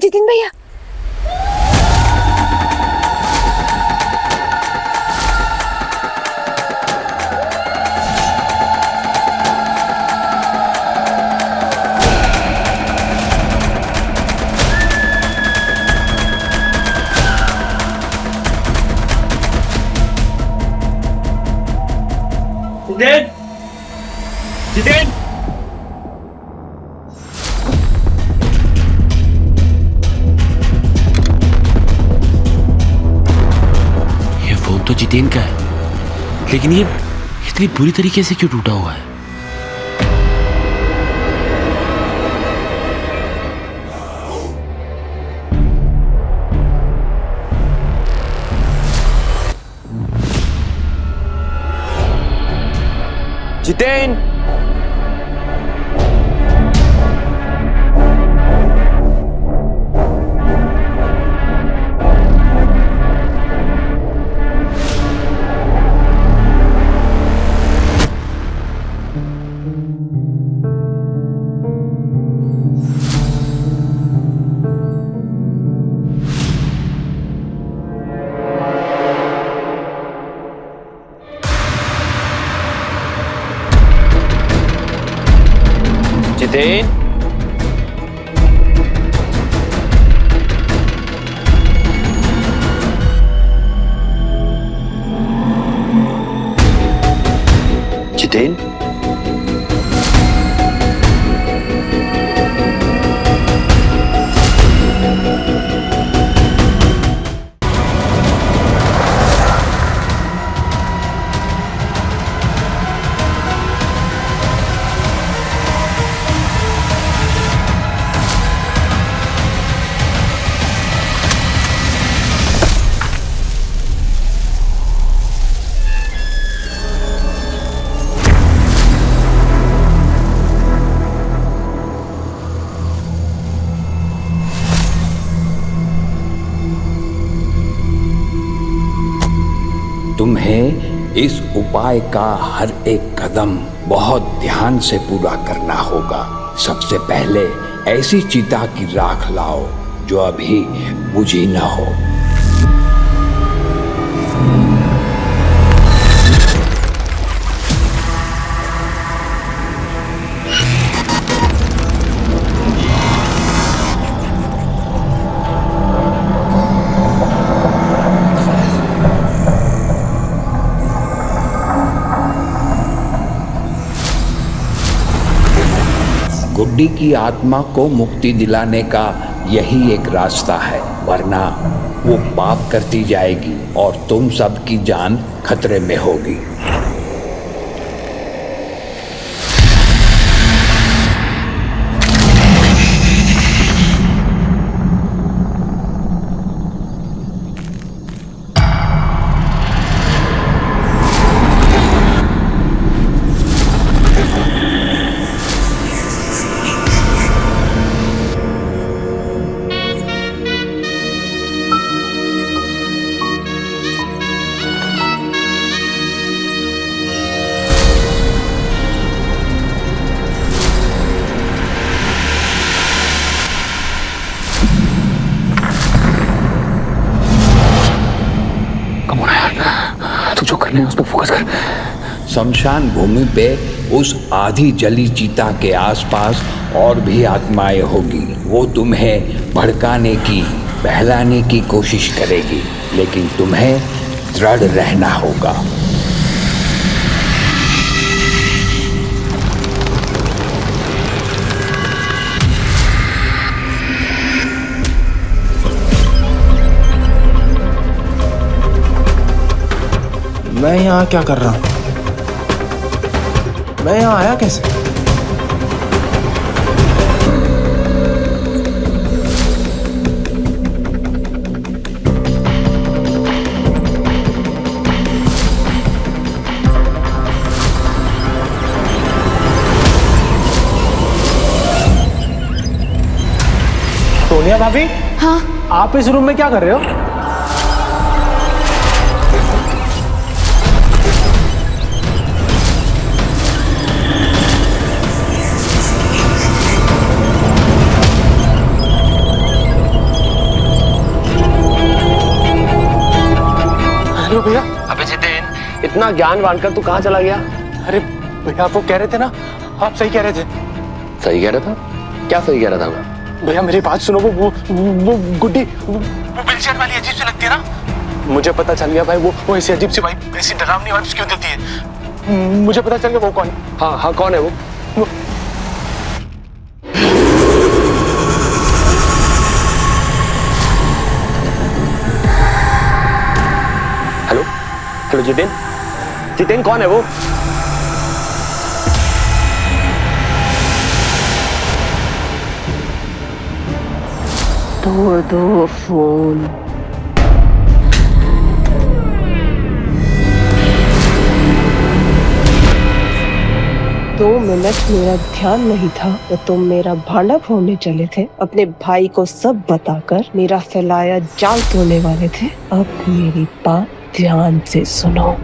जितिन भैया, जितेन, जितेन, ये फोन तो जितेन का है, लेकिन ये इतनी बुरी तरीके से क्यों टूटा हुआ है? जितेन, जितेन, जितेन, तुम्हें इस उपाय का हर एक कदम बहुत ध्यान से पूरा करना होगा। सबसे पहले ऐसी चिता की राख लाओ जो अभी बुझी न हो। गुड्डी की आत्मा को मुक्ति दिलाने का यही एक रास्ता है, वरना वो पाप करती जाएगी और तुम सबकी जान खतरे में होगी। तू जो करना है उस पर फोकस कर। शमशान भूमि पे उस आधी जली चीता के आसपास और भी आत्माएं होगी। वो तुम्हें भड़काने की, बहलाने की कोशिश करेगी, लेकिन तुम्हें दृढ़ रहना होगा। मैं यहाँ क्या कर रहा हूँ? मैं यहाँ आया कैसे? सोनिया भाभी, हाँ आप इस रूम में क्या कर रहे हो? इतना ज्ञान बांटकर तू कहाँ चला गया? अरे भैया, आप वो कह रहे थे ना, आप सही कह रहे थे। सही कह रहा था? क्या सही कह रहा था मैं? भैया मेरी बात सुनो, वो गुड्डी, वो व्हीलचेयर वाली अजीब सी लगती है ना। मुझे पता चल गया भाई, वो ऐसी अजीब सी वाइब, ऐसी डरावनी वाइब्स क्यों देती है। मुझे पता चल गया वो कौन है। हाँ हाँ, कौन है वो? Hello hello, Jiten? जितेन कौन है वो? तोड़ दो फोन। दो मिनट मेरा ध्यान नहीं था तो तुम मेरा भांडा फोड़ने चले थे, अपने भाई को सब बताकर मेरा फैलाया जाल तोड़ने वाले थे। अब मेरी बात ध्यान से सुनो।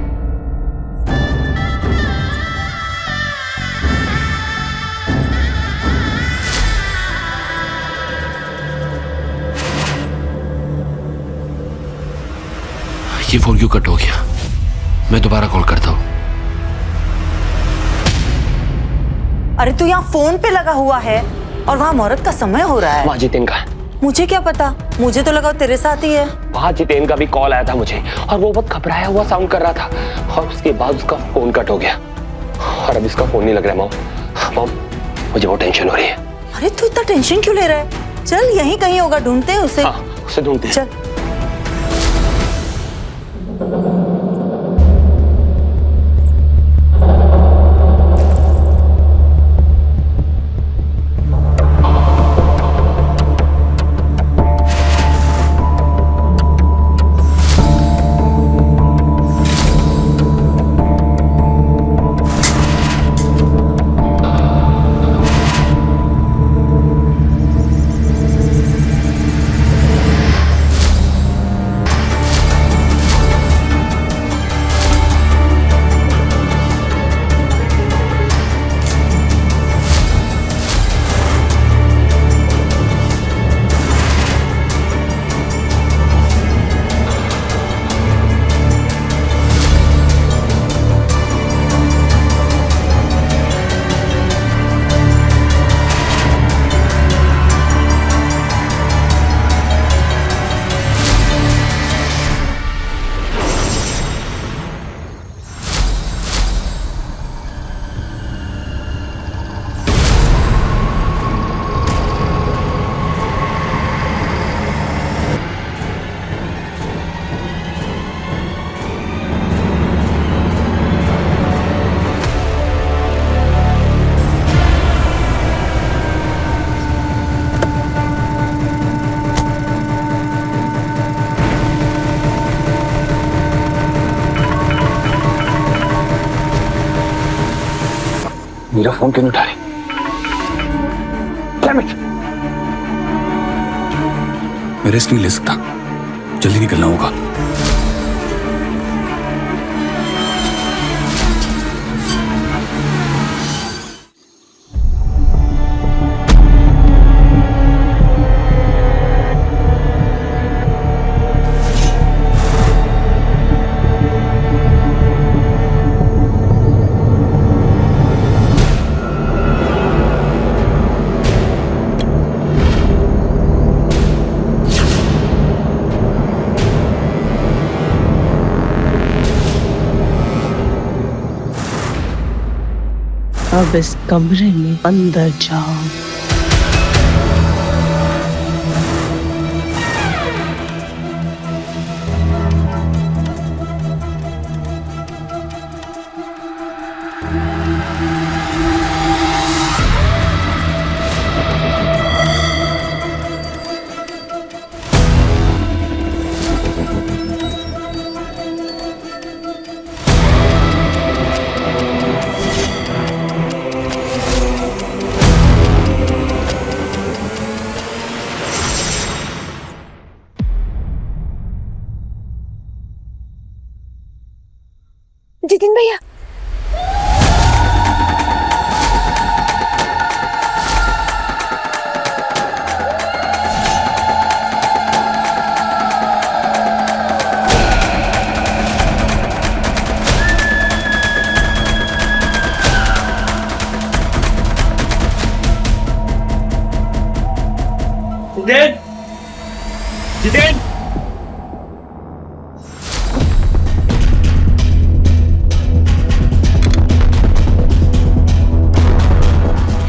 ये फोन क्यों कट हो गया? मैं दोबारा कॉल करता हूँ। अरे तू यहाँ फोन पे लगा हुआ है और वहाँ मुहूर्त का समय हो रहा है। वहाँ जितेन का है। मुझे क्या पता, मुझे तो लगा वो तेरे साथ ही है। वहाँ जितेन का भी कॉल आया था मुझे और वो बहुत घबराया हुआ साउंड कर रहा था और उसके बाद उसका फोन कट हो गया और अब इसका फोन नहीं लग रहा है। मॉम, मुझे बहुत टेंशन हो रही है। अरे तू इतना टेंशन क्यों ले रहा है? चल यहीं कहीं होगा, ढूंढते हैं उसे। हाँ, उसे ढूंढते हैं। चल। मेरा फोन क्यों नहीं उठा रही? Damn it! मैं रिस्क नहीं ले सकता, जल्दी निकलना होगा। अब इस कमरे में अंदर जाओ। जितिन भैया, जितेन, जितेन,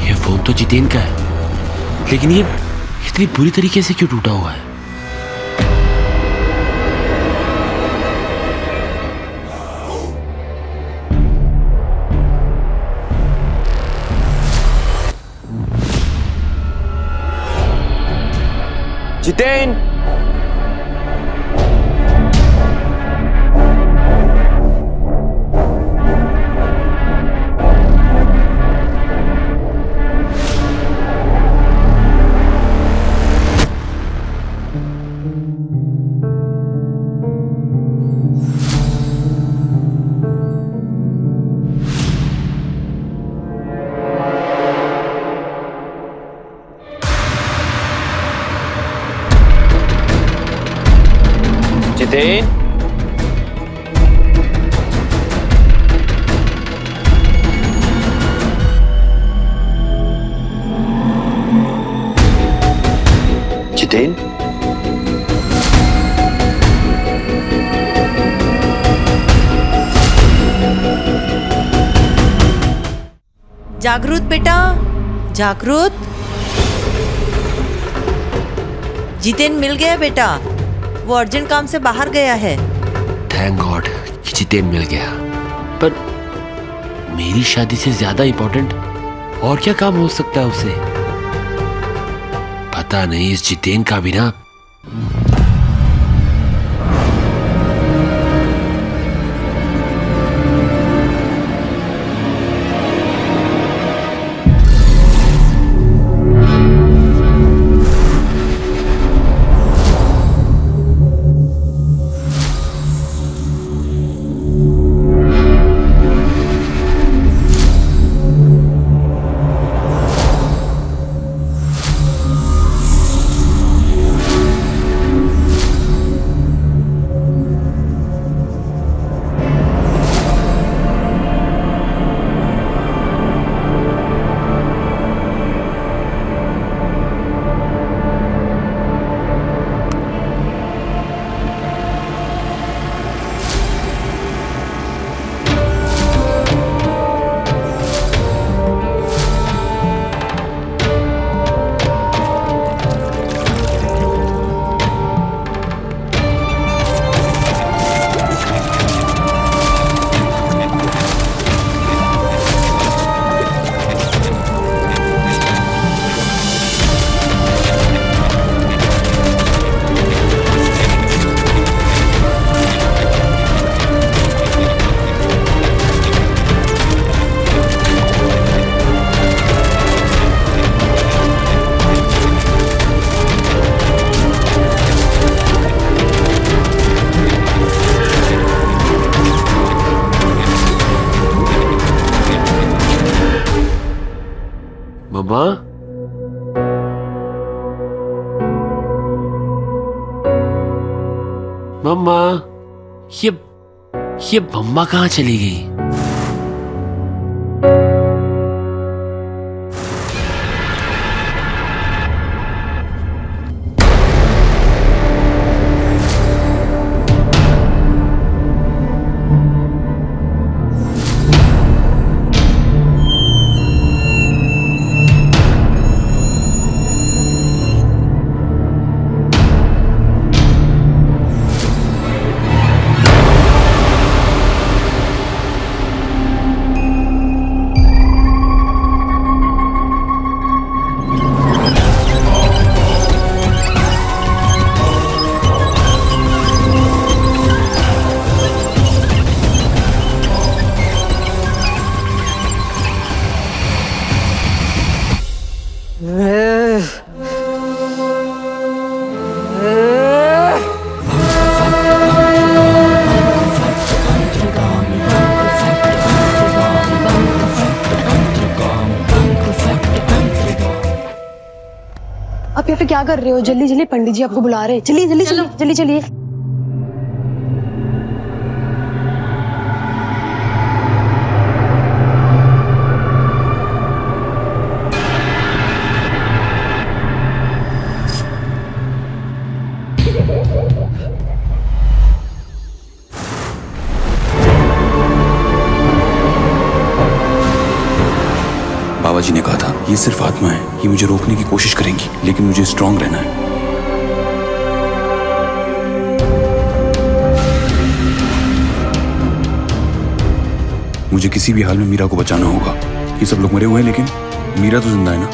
ये फोन तो जितेन का है, लेकिन ये इतनी बुरी तरीके से क्यों टूटा हुआ है? जितेन, जितेन, जितेन, जागृत बेटा, जागृत। जितेन मिल गया बेटा, वो अर्जेंट काम से बाहर गया है। थैंक गॉड कि जितेन मिल गया। पर मेरी शादी से ज्यादा इंपॉर्टेंट और क्या काम हो सकता है उसे? पता नहीं इस जितेन का भी ना। मम्मा, मम्मा, ये मम्मा कहाँ चली गई? आप यहाँ पे क्या कर रहे हो? जल्दी जल्दी, पंडित जी आपको बुला रहे हैं। चलिए जल्दी चलिए, जल्दी चलिए। बाबा जी ने कहा था, ये सिर्फ आत्मा है, ये मुझे रोकने की कोशिश करेंगी, लेकिन मुझे स्ट्रांग रहना है। मुझे किसी भी हाल में मीरा को बचाना होगा। ये सब लोग मरे हुए हैं, लेकिन मीरा तो जिंदा है ना।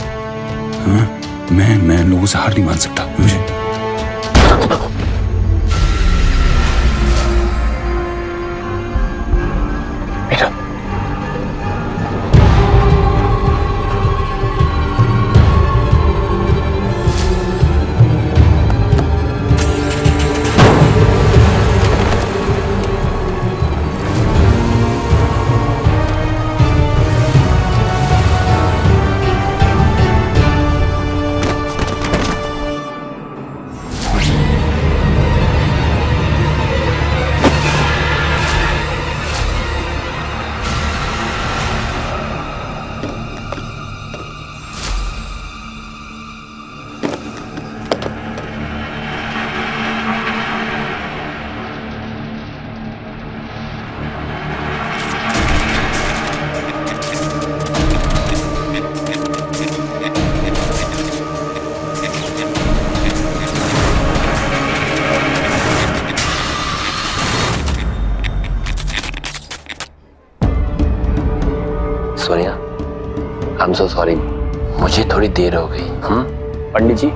हाँ, मैं इन लोगों से हार नहीं मान सकता। मुझे Sonia, I am so sorry, मुझे थोड़ी देर हो गई। पंडित जी,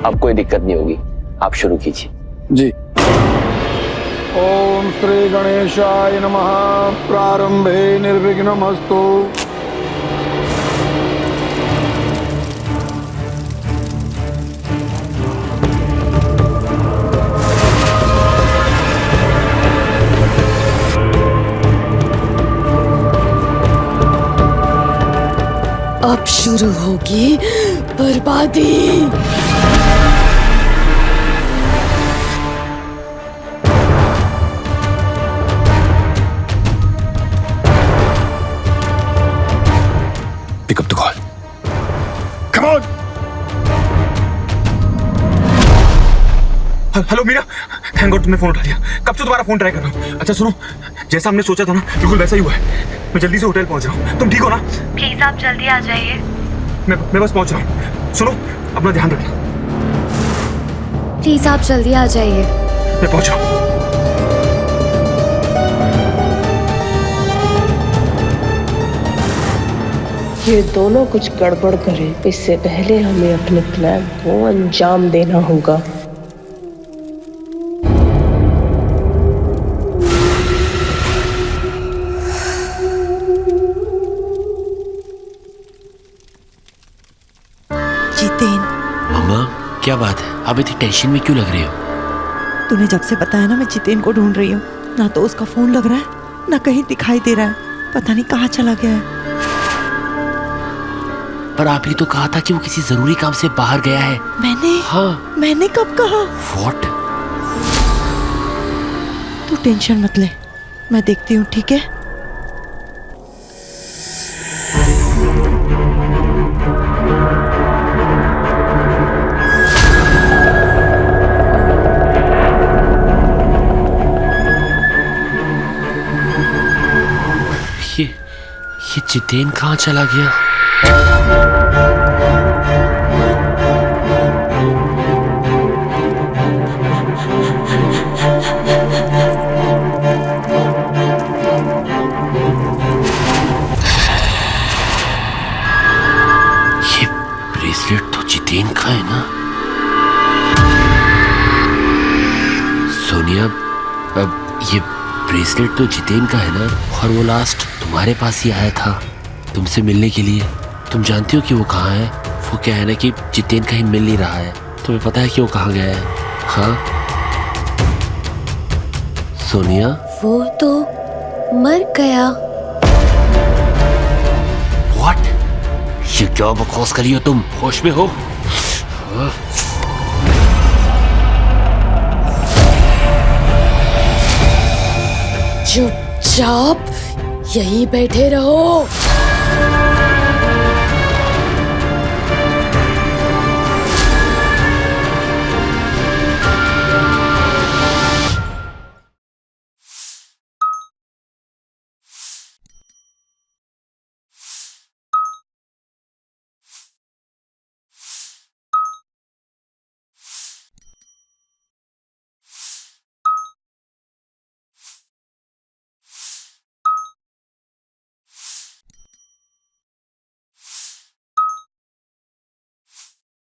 अब कोई दिक्कत नहीं होगी, आप शुरू कीजिए। जी। ओम श्री गणेशाय नमः। प्रारंभे निर्विघ्नमस्तु। अब शुरू होगी बर्बादी। Pick up the call. Come on. Hello Meera, thank God तुमने फोन उठा लिया। कब से तुम्हारा फोन ट्राई कर रहा हूँ। अच्छा सुनो, जैसा हमने सोचा था ना, बिल्कुल वैसा ही हुआ है। मैं जल्दी से होटल पहुंच रहा हूँ। तुम ठीक हो ना? प्लीज आप जल्दी आ जाइए। मैं बस पहुंच रहा हूँ। सुनो, अपना ध्यान रखना। प्लीज आप जल्दी आ जाइए। मैं पहुंच रहा हूँ। ये दोनों कुछ गड़बड़ करें, इससे पहले हमें अपने प्लान को अंजाम देना होगा। जितेन, अम्मा, क्या बात है? आप इतनी टेंशन में क्यों लग रही हो? तूने जब से बताया ना, मैं जितेन को ढूंढ रही हूँ। ना तो उसका फोन लग रहा है, ना कहीं दिखाई दे रहा है। पता नहीं कहाँ चला गया है। पर आपने तो कहा था कि वो किसी जरूरी काम से बाहर गया है। मैंने? हाँ। मैंने कब कहा? What? तू टेंशन मत ले, मैं देखती हूँ, ठीक है? ये जितेन कहाँ चला गया? ये ब्रेसलेट तो जितेन का है ना? सोनिया, अब ये ब्रेसलेट तो जितेन का है ना? और वो लास्ट तुम्हारे पास ही आया था तुमसे मिलने के लिए। तुम जानती हो कि वो कहाँ है? वो क्या है ना कि जितेन कहीं मिल नहीं रहा है। तुम्हें पता है कि वो कहाँ गया है? हाँ सोनिया, वो तो मर गया। व्हाट? ये क्या बकवास करी हो तुम? होश में हो? चुपचाप यहीं बैठे रहो।